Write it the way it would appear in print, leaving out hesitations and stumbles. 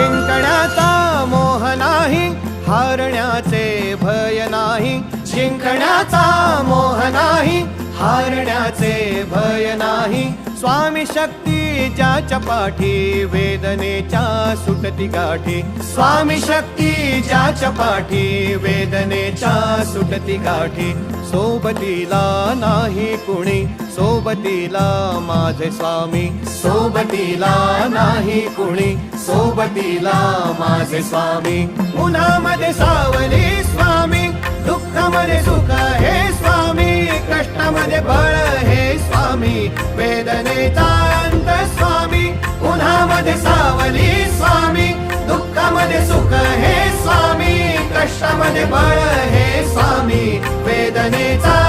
जिंकण्याचा मोह नाही, हारण्याचे भय नाही. जिंकण्याचा मोह नाही, हारण्याचे भय नाही. स्वामी शक्ती ज्याच्या पाठी, वेदनेच्या सुटती गाठी. स्वामी शक्ती ज्याच्या पाठी, वेदनेच्या सुटती गाठी. सोबतीला नाही कुणी, सोबतीला माझे स्वामी. सोबतीला नाही कुणी, सोबतीला माझे स्वामी. उन्हामध्ये सावली स्वामी, दुःखामध्ये सुख हे स्वामी. कष्टामध्ये बळ हे स्वामी, वेदनेचा अंत स्वामी. उन्हामध्ये सावली स्वामी, दुःखामध्ये सुख हे स्वामी. कष्टामध्ये बळ हे स्वामी, वेदनेचा